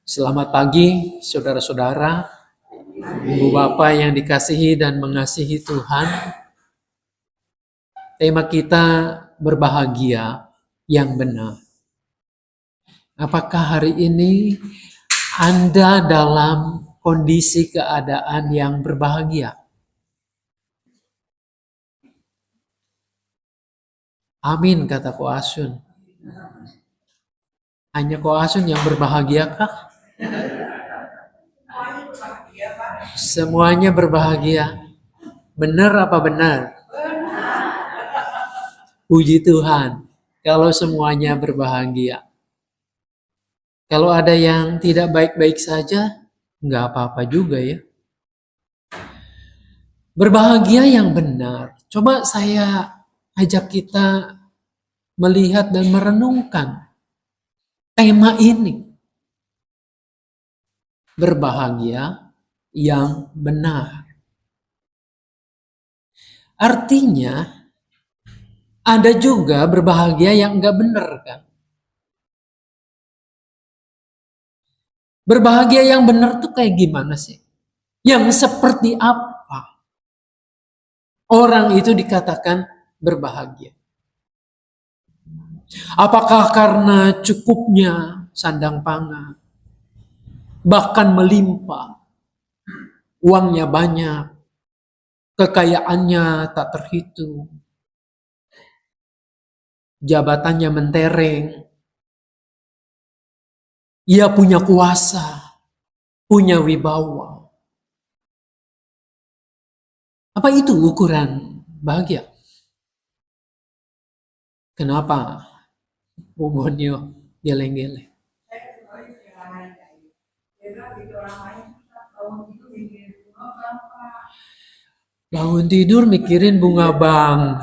Selamat pagi, saudara-saudara, ibu bapak yang dikasihi dan mengasihi Tuhan. Tema kita berbahagia yang benar. Apakah hari ini Anda dalam kondisi keadaan yang berbahagia? Amin, kata Ko Asun. Hanya Ko Asun yang berbahagiakah? Semuanya berbahagia. Benar apa benar? Puji Tuhan, kalau semuanya berbahagia. Kalau ada yang tidak baik-baik saja, nggak apa-apa juga ya. Berbahagia yang benar. Coba saya ajak kita melihat dan merenungkan tema ini. Berbahagia yang benar. Artinya, ada juga berbahagia yang nggak benar kan. Berbahagia yang benar tuh kayak gimana sih? Yang seperti apa orang itu dikatakan berbahagia? Apakah karena cukupnya sandang pangan, bahkan melimpah, uangnya banyak, kekayaannya tak terhitung, jabatannya mentereng, ia punya kuasa, punya wibawa. Apa itu ukuran bahagia? Kenapa Bu Bonio geleng-geleng? Bangun tidur mikirin bunga bank.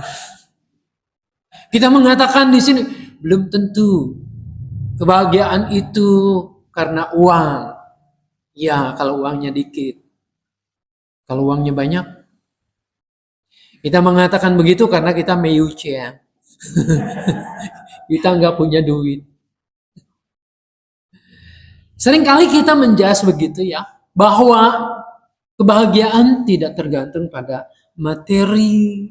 Kita mengatakan di sini belum tentu kebahagiaan itu karena uang. Ya, kalau uangnya dikit. Kalau uangnya banyak, kita mengatakan begitu karena kita meyucian. Kita nggak punya duit. Seringkali kita menjas begitu ya, bahwa kebahagiaan tidak tergantung pada materi,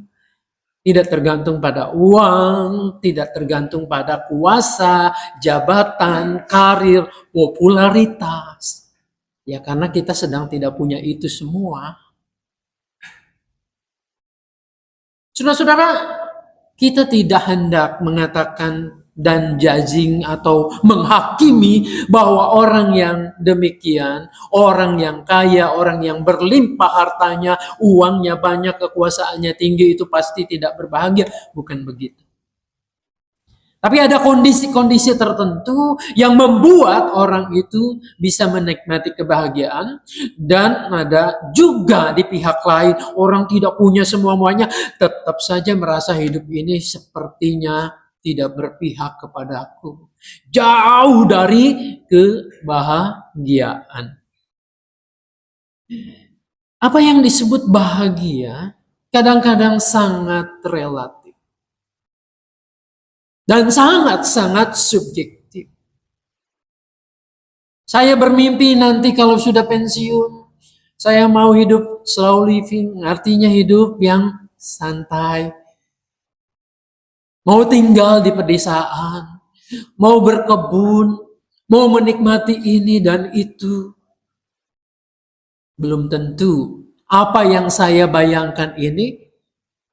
tidak tergantung pada uang, tidak tergantung pada kuasa, jabatan, karir, popularitas. Ya karena kita sedang tidak punya itu semua. Saudara-saudara, kita tidak hendak mengatakan dan judging atau menghakimi bahwa orang yang demikian, orang yang kaya, orang yang berlimpah hartanya, uangnya banyak, kekuasaannya tinggi itu pasti tidak berbahagia. Bukan begitu. Tapi ada kondisi-kondisi tertentu yang membuat orang itu bisa menikmati kebahagiaan, dan ada juga di pihak lain orang tidak punya semua-muanya, tetap saja merasa hidup ini sepertinya tidak berpihak kepadaku. Jauh dari kebahagiaan. Apa yang disebut bahagia kadang-kadang sangat relatif. Dan sangat-sangat subjektif. Saya bermimpi nanti kalau sudah pensiun, saya mau hidup slow living, artinya hidup yang santai. Mau tinggal di pedesaan, mau berkebun, mau menikmati ini dan itu. Belum tentu apa yang saya bayangkan ini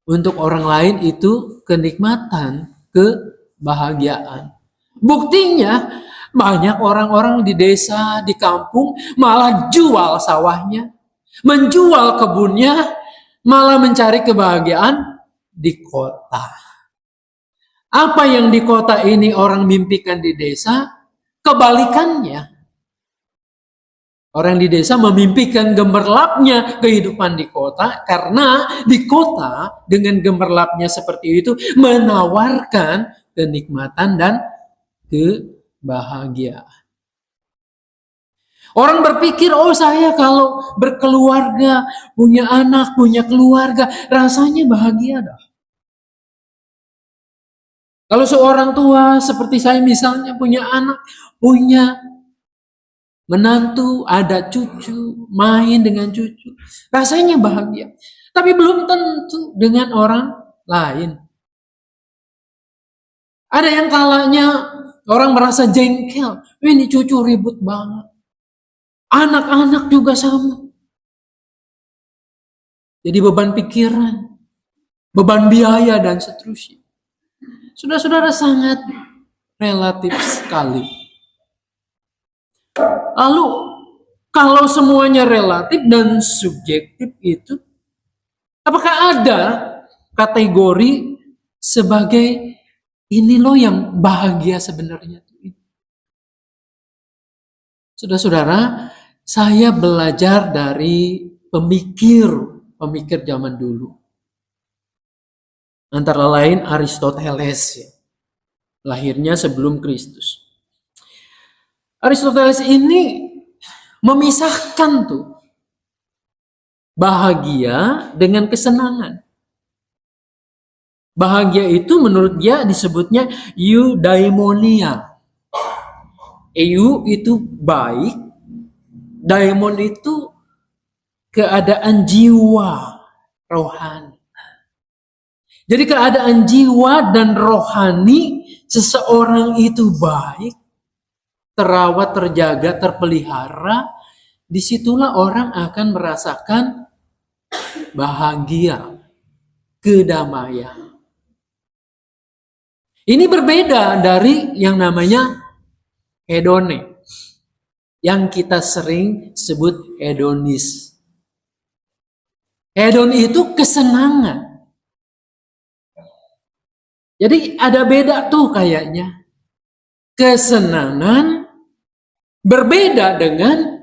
untuk orang lain itu kenikmatan, kebahagiaan. Buktinya banyak orang-orang di desa, di kampung malah jual sawahnya, menjual kebunnya, malah mencari kebahagiaan di kota. Apa yang di kota ini orang mimpikan di desa, kebalikannya. Orang di desa memimpikan gemerlapnya kehidupan di kota, karena di kota dengan gemerlapnya seperti itu menawarkan kenikmatan dan kebahagiaan. Orang berpikir, oh saya kalau berkeluarga, punya anak, punya keluarga, rasanya bahagia dah. Kalau seorang tua seperti saya misalnya punya anak, punya menantu, ada cucu, main dengan cucu. Rasanya bahagia. Tapi belum tentu dengan orang lain. Ada yang kalanya orang merasa jengkel. Ini cucu ribut banget. Anak-anak juga sama. Jadi beban pikiran, beban biaya, dan seterusnya. Saudara-saudara, sangat relatif sekali. Lalu, kalau semuanya relatif dan subjektif itu, apakah ada kategori sebagai ini loh yang bahagia sebenarnya? Saudara-saudara, saya belajar dari pemikir zaman dulu. Antara lain Aristoteles, lahirnya sebelum Kristus. Aristoteles ini memisahkan tuh bahagia dengan kesenangan. Bahagia itu menurut dia disebutnya eudaimonia. Eu itu baik, daimon itu keadaan jiwa rohani. Jadi keadaan jiwa dan rohani seseorang itu baik, terawat, terjaga, terpelihara, disitulah orang akan merasakan bahagia, kedamaian. Ini berbeda dari yang namanya hedone, yang kita sering sebut hedonis. Hedon itu kesenangan. Jadi ada beda tuh kayaknya. Kesenangan berbeda dengan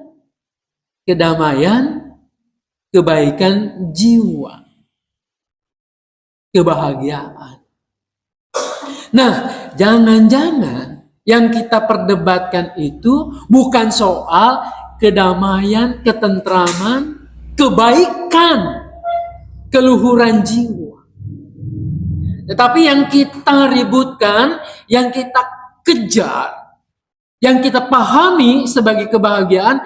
kedamaian, kebaikan jiwa, kebahagiaan. Nah, jangan-jangan yang kita perdebatkan itu bukan soal kedamaian, ketentraman, kebaikan, keluhuran jiwa. Tetapi yang kita ributkan, yang kita kejar, yang kita pahami sebagai kebahagiaan,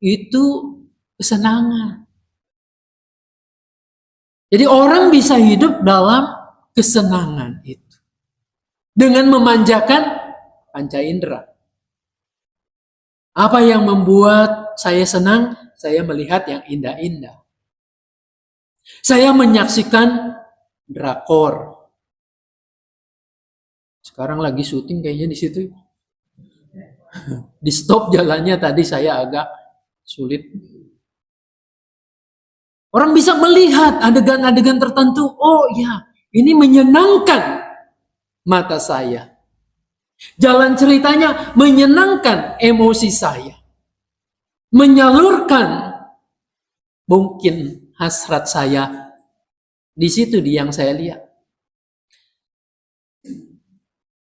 itu kesenangan. Jadi orang bisa hidup dalam kesenangan itu. Dengan memanjakan panca indera. Apa yang membuat saya senang? Saya melihat yang indah-indah. Saya menyaksikan drakor. Sekarang lagi syuting kayaknya di situ. Di stop jalannya tadi saya agak sulit. Orang bisa melihat adegan-adegan tertentu. Oh ya, ini menyenangkan mata saya. Jalan ceritanya menyenangkan emosi saya. Menyalurkan mungkin hasrat saya. Di situ yang saya lihat.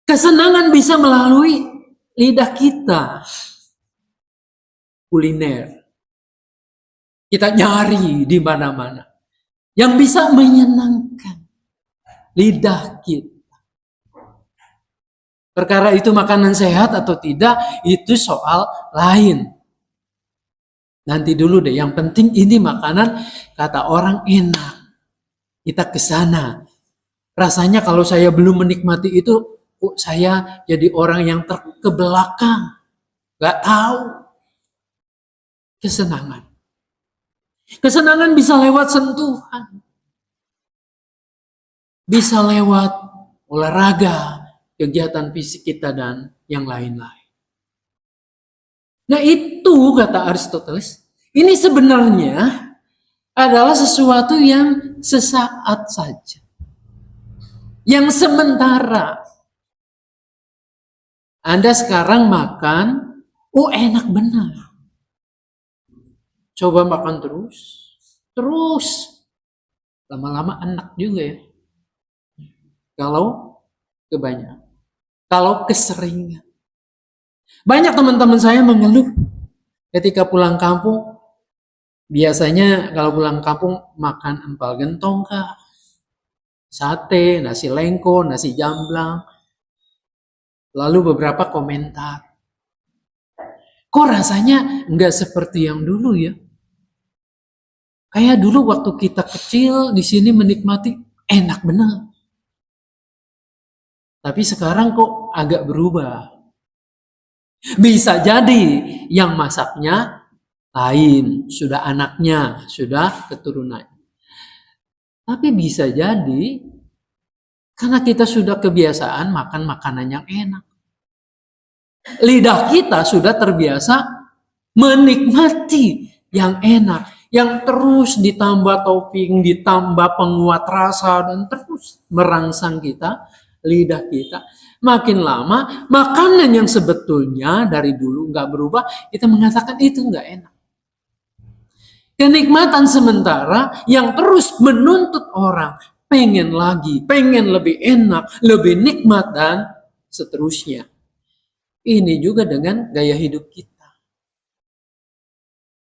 Kesenangan bisa melalui lidah kita. Kuliner. Kita nyari di mana-mana. Yang bisa menyenangkan lidah kita. Perkara itu makanan sehat atau tidak, itu soal lain. Nanti dulu deh, yang penting ini makanan kata orang enak. Kita ke sana. Rasanya kalau saya belum menikmati itu, saya jadi orang yang ke belakang. Gak tahu. Kesenangan. Kesenangan bisa lewat sentuhan. Bisa lewat olahraga, kegiatan fisik kita, dan yang lain-lain. Nah itu kata Aristoteles, ini sebenarnya adalah sesuatu yang sesaat saja. Yang sementara. Anda sekarang makan, oh enak benar. Coba makan terus. Lama-lama enak juga ya. Kalau kebanyakan. Kalau keseringan. Banyak teman-teman saya mengeluh ketika pulang kampung. Biasanya kalau pulang kampung makan empal gentong kah, sate, nasi lengko, nasi jamblang. Lalu beberapa komentar. Kok rasanya nggak seperti yang dulu ya? Kayak dulu waktu kita kecil di sini menikmati enak benar. Tapi sekarang kok agak berubah. Bisa jadi yang masaknya lain, sudah anaknya, sudah keturunan. Tapi bisa jadi karena kita sudah kebiasaan makan makanan yang enak. Lidah kita sudah terbiasa menikmati yang enak, yang terus ditambah topping, ditambah penguat rasa, dan terus merangsang kita, lidah kita. Makin lama, makanan yang sebetulnya dari dulu nggak berubah, kita mengatakan itu nggak enak. Kenikmatan sementara yang terus menuntut orang pengen lagi, pengen lebih enak, lebih nikmat, dan seterusnya. Ini juga dengan gaya hidup kita.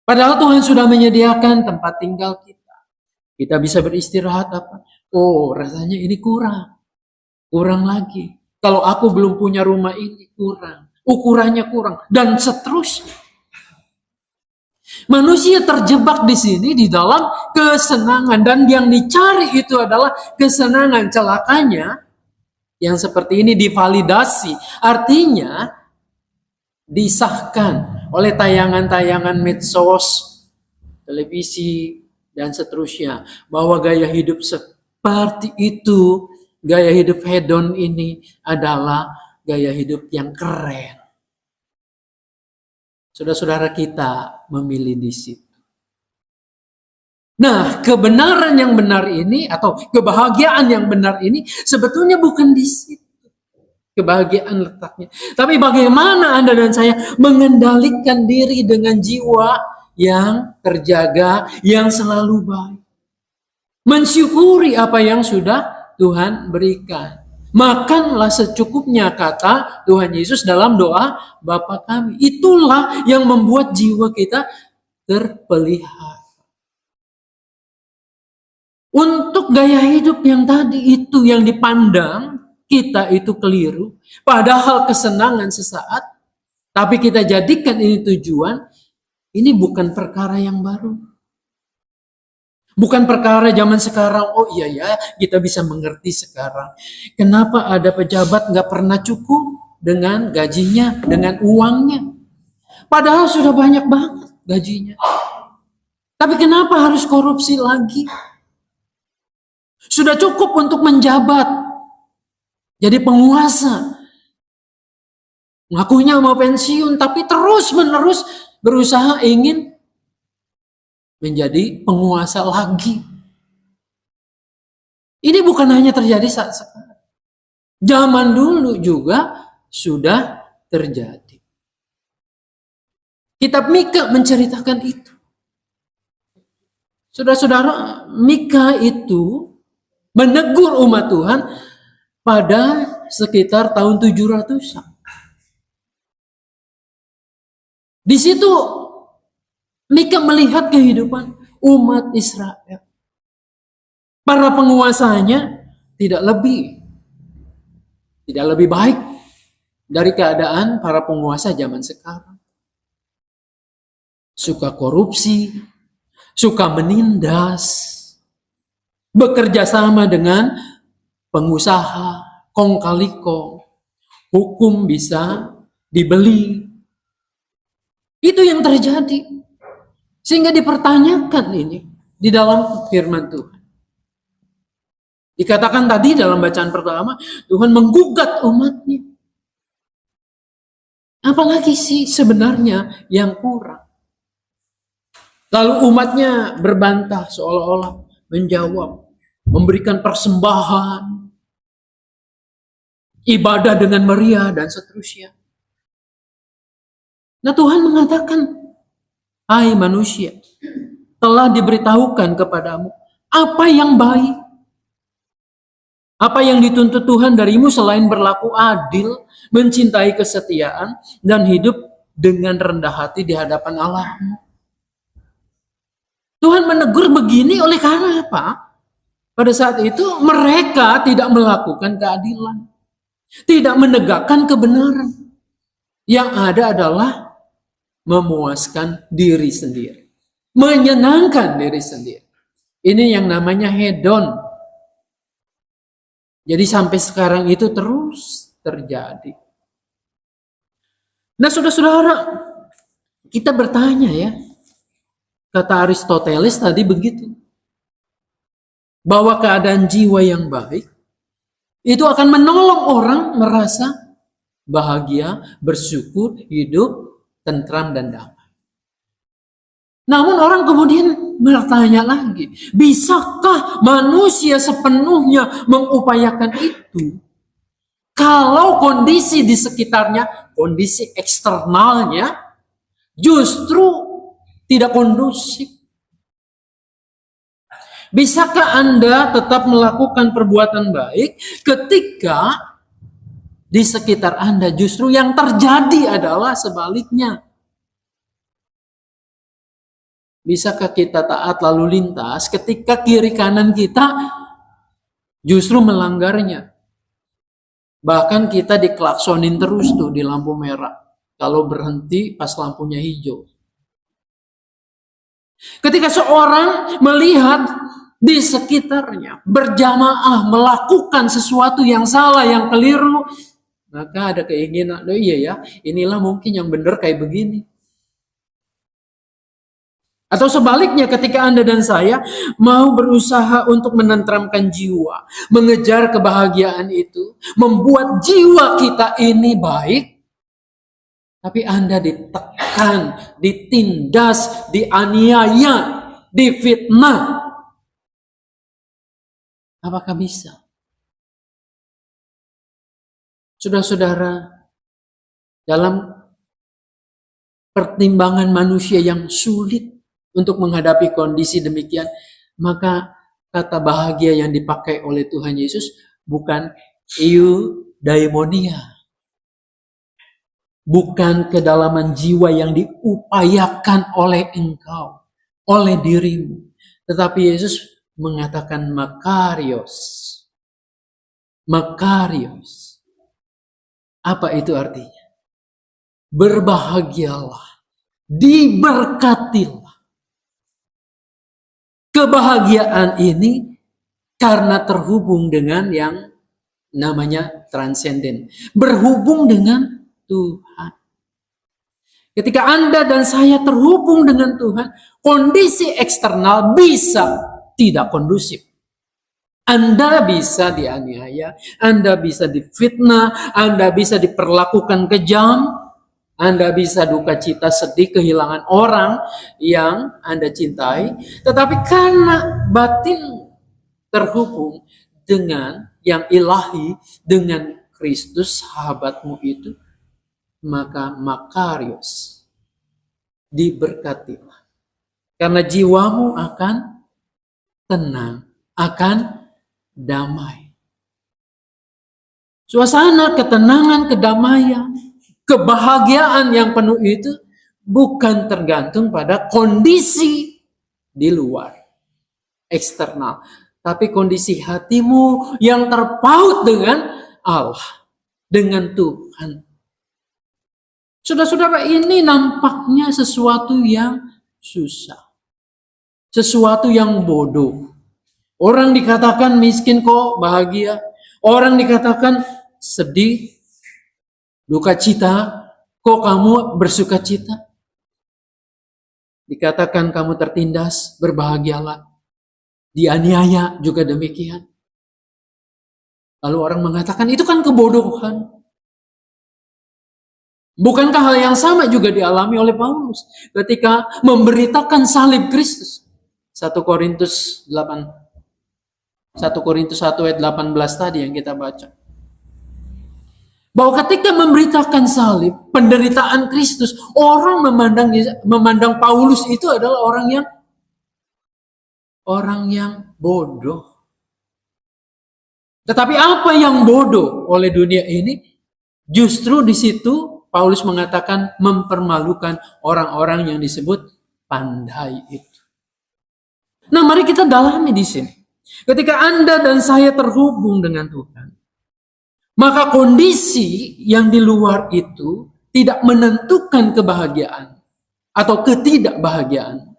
Padahal Tuhan sudah menyediakan tempat tinggal kita. Kita bisa beristirahat apa? Oh, rasanya ini kurang. Kurang lagi. Kalau aku belum punya rumah ini, kurang. Ukurannya kurang. Dan seterusnya. Manusia terjebak di sini di dalam kesenangan. Dan yang dicari itu adalah kesenangan. Celakanya, yang seperti ini divalidasi. Artinya, disahkan oleh tayangan-tayangan medsos, televisi, dan seterusnya. Bahwa gaya hidup seperti itu, gaya hidup hedon ini adalah gaya hidup yang keren. Saudara-saudara kita memilih di situ. Nah, kebenaran yang benar ini atau kebahagiaan yang benar ini sebetulnya bukan di situ. Kebahagiaan letaknya. Tapi bagaimana Anda dan saya mengendalikan diri dengan jiwa yang terjaga, yang selalu baik. Mensyukuri apa yang sudah Tuhan berikan. Makanlah secukupnya, kata Tuhan Yesus dalam doa Bapa kami. Itulah yang membuat jiwa kita terpelihara. Untuk gaya hidup yang tadi itu yang dipandang kita itu keliru, padahal kesenangan sesaat, tapi kita jadikan ini tujuan, ini bukan perkara yang baru. Bukan perkara zaman sekarang, oh iya ya, kita bisa mengerti sekarang. Kenapa ada pejabat nggak pernah cukup dengan gajinya, dengan uangnya? Padahal sudah banyak banget gajinya. Tapi kenapa harus korupsi lagi? Sudah cukup untuk menjabat. Jadi penguasa. Ngakunya mau pensiun, tapi terus-menerus berusaha ingin menjadi penguasa lagi. Ini bukan hanya terjadi saat sekarang. Zaman dulu juga sudah terjadi. Kitab Mika menceritakan itu. Saudara-saudara, Mika itu menegur umat Tuhan pada sekitar tahun 700-an. Di situ Mika melihat kehidupan umat Israel. Para penguasanya tidak lebih baik dari keadaan para penguasa zaman sekarang. Suka korupsi, suka menindas, bekerja sama dengan pengusaha, kong kali kong, hukum bisa dibeli. Itu yang terjadi. Sehingga dipertanyakan ini di dalam firman Tuhan. Dikatakan tadi dalam bacaan pertama, Tuhan menggugat umatnya. Apalagi sih sebenarnya yang kurang? Lalu umatnya berbantah seolah-olah menjawab, memberikan persembahan, ibadah dengan meriah, dan seterusnya. Nah, Tuhan mengatakan, hai manusia, telah diberitahukan kepadamu apa yang baik. Apa yang dituntut Tuhan darimu selain berlaku adil, mencintai kesetiaan, dan hidup dengan rendah hati di hadapan Allah. Tuhan menegur begini oleh karena apa? Pada saat itu mereka tidak melakukan keadilan. Tidak menegakkan kebenaran. Yang ada adalah memuaskan diri sendiri, menyenangkan diri sendiri. Ini yang namanya hedon. Jadi sampai sekarang itu terus terjadi. Nah, saudara-saudara, kita bertanya ya, kata Aristoteles tadi begitu, bahwa keadaan jiwa yang baik itu akan menolong orang merasa bahagia, bersyukur, hidup tentram dan damai. Namun orang kemudian bertanya lagi, bisakah manusia sepenuhnya mengupayakan itu? Kalau kondisi di sekitarnya, kondisi eksternalnya justru tidak kondusif. Bisakah Anda tetap melakukan perbuatan baik ketika di sekitar Anda justru yang terjadi adalah sebaliknya? Bisakah kita taat lalu lintas ketika kiri kanan kita justru melanggarnya? Bahkan kita diklaksonin terus tuh di lampu merah. Kalau berhenti pas lampunya hijau. Ketika seorang melihat di sekitarnya berjamaah melakukan sesuatu yang salah, yang keliru, maka ada keinginan, oh iya ya, inilah mungkin yang benar kayak begini. Atau sebaliknya, ketika Anda dan saya mau berusaha untuk menenteramkan jiwa, mengejar kebahagiaan itu, membuat jiwa kita ini baik, tapi Anda ditekan, ditindas, dianiaya, difitnah. Apakah bisa? Saudara-saudara, dalam pertimbangan manusia yang sulit untuk menghadapi kondisi demikian, maka kata bahagia yang dipakai oleh Tuhan Yesus bukan eudaimonia, bukan kedalaman jiwa yang diupayakan oleh engkau, oleh dirimu, tetapi Yesus mengatakan makarios. Makarios. Apa itu artinya? Berbahagialah, diberkatilah. Kebahagiaan ini karena terhubung dengan yang namanya transenden. Berhubung dengan Tuhan. Ketika Anda dan saya terhubung dengan Tuhan, kondisi eksternal bisa tidak kondusif. Anda bisa dianiaya, Anda bisa difitnah, Anda bisa diperlakukan kejam, Anda bisa duka cita, sedih, kehilangan orang yang Anda cintai. Tetapi karena batin terhubung dengan yang ilahi, dengan Kristus sahabatmu itu, maka makarios, diberkatilah. Karena jiwamu akan tenang, akan damai. Suasana ketenangan, kedamaian, kebahagiaan yang penuh itu bukan tergantung pada kondisi di luar, eksternal. Tapi kondisi hatimu yang terpaut dengan Allah, dengan Tuhan. Saudara-saudara, ini nampaknya sesuatu yang susah. Sesuatu yang bodoh. Orang dikatakan miskin kok bahagia. Orang dikatakan sedih, duka cita, kok kamu bersuka cita? Dikatakan kamu tertindas, berbahagialah. Dianiaya juga demikian. Lalu orang mengatakan itu kan kebodohan. Bukankah hal yang sama juga dialami oleh Paulus ketika memberitakan salib Kristus? 1 Korintus 1 ayat 18 tadi yang kita baca. Bahwa ketika memberitakan salib, penderitaan Kristus, orang memandang Paulus itu adalah orang yang bodoh. Tetapi apa yang bodoh oleh dunia ini? Justru di situ Paulus mengatakan mempermalukan orang-orang yang disebut pandai itu. Nah, mari kita dalami di sini. Ketika Anda dan saya terhubung dengan Tuhan, maka kondisi yang di luar itu tidak menentukan kebahagiaan atau ketidakbahagiaan.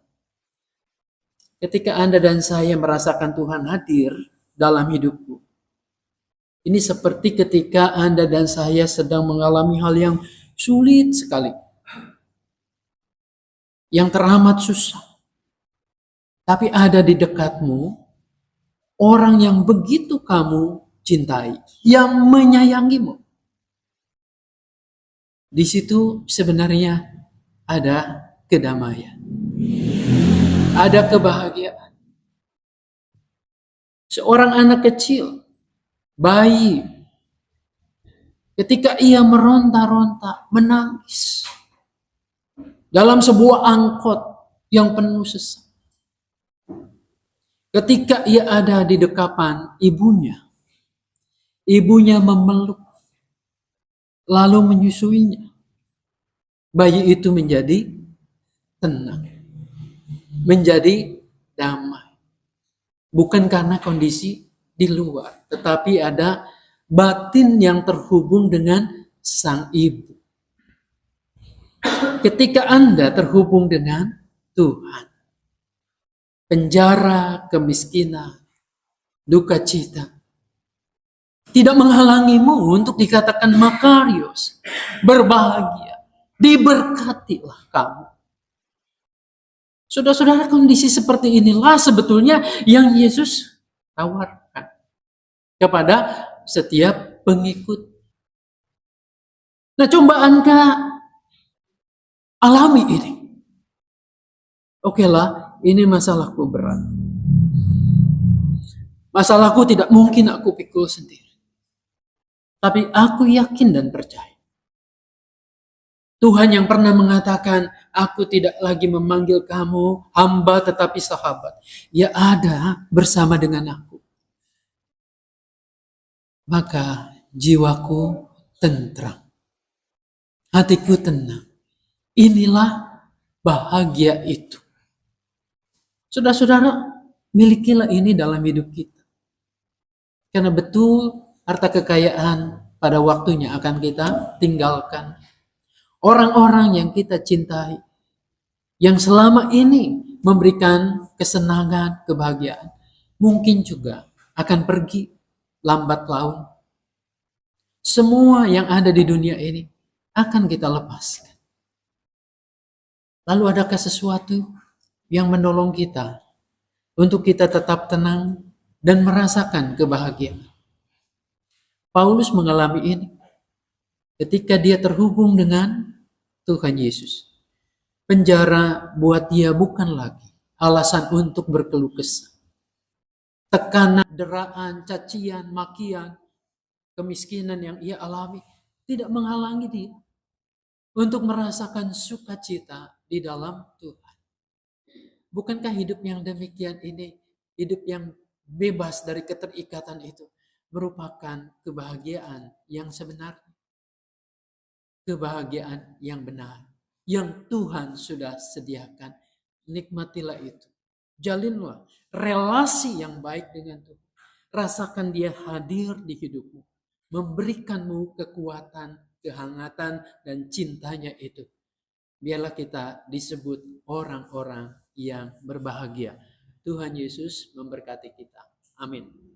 Ketika Anda dan saya merasakan Tuhan hadir dalam hidupku, ini seperti ketika Anda dan saya sedang mengalami hal yang sulit sekali, yang teramat susah. Tapi ada di dekatmu orang yang begitu kamu cintai, yang menyayangimu. Di situ sebenarnya ada kedamaian, ada kebahagiaan. Seorang anak kecil, bayi, ketika ia meronta-ronta, menangis dalam sebuah angkot yang penuh sesak, ketika ia ada di dekapan ibunya, ibunya memeluk, lalu menyusuinya, bayi itu menjadi tenang, menjadi damai. Bukan karena kondisi di luar, tetapi ada batin yang terhubung dengan sang ibu. Ketika Anda terhubung dengan Tuhan, penjara, kemiskinan, duka cita tidak menghalangimu untuk dikatakan makarios, berbahagia, diberkatilah kamu. Saudara-saudara, kondisi seperti inilah sebetulnya yang Yesus tawarkan kepada setiap pengikut. Nah, coba Anda alami ini. Oke lah, ini masalahku berat. Masalahku tidak mungkin aku pikul sendiri. Tapi aku yakin dan percaya. Tuhan yang pernah mengatakan, aku tidak lagi memanggil kamu hamba tetapi sahabat. Ia ada bersama dengan aku. Maka jiwaku tentram. Hatiku tenang. Inilah bahagia itu. Saudara-saudara, milikilah ini dalam hidup kita. Karena betul harta kekayaan pada waktunya akan kita tinggalkan. Orang-orang yang kita cintai, yang selama ini memberikan kesenangan, kebahagiaan, mungkin juga akan pergi lambat laun. Semua yang ada di dunia ini akan kita lepaskan. Lalu adakah sesuatu yang menolong kita untuk kita tetap tenang dan merasakan kebahagiaan? Paulus mengalami ini ketika dia terhubung dengan Tuhan Yesus. Penjara buat dia bukan lagi alasan untuk berkeluh kesah. Tekanan, deraan, cacian, makian, kemiskinan yang ia alami tidak menghalangi dia untuk merasakan sukacita di dalam Tuhan. Bukankah hidup yang demikian ini, hidup yang bebas dari keterikatan itu, merupakan kebahagiaan yang sebenarnya? Kebahagiaan yang benar, yang Tuhan sudah sediakan. Nikmatilah itu. Jalinlah relasi yang baik dengan Tuhan. Rasakan dia hadir di hidupmu, memberikanmu kekuatan, kehangatan, dan cintanya itu. Biarlah kita disebut orang-orang yang berbahagia. Tuhan Yesus memberkati kita. Amin.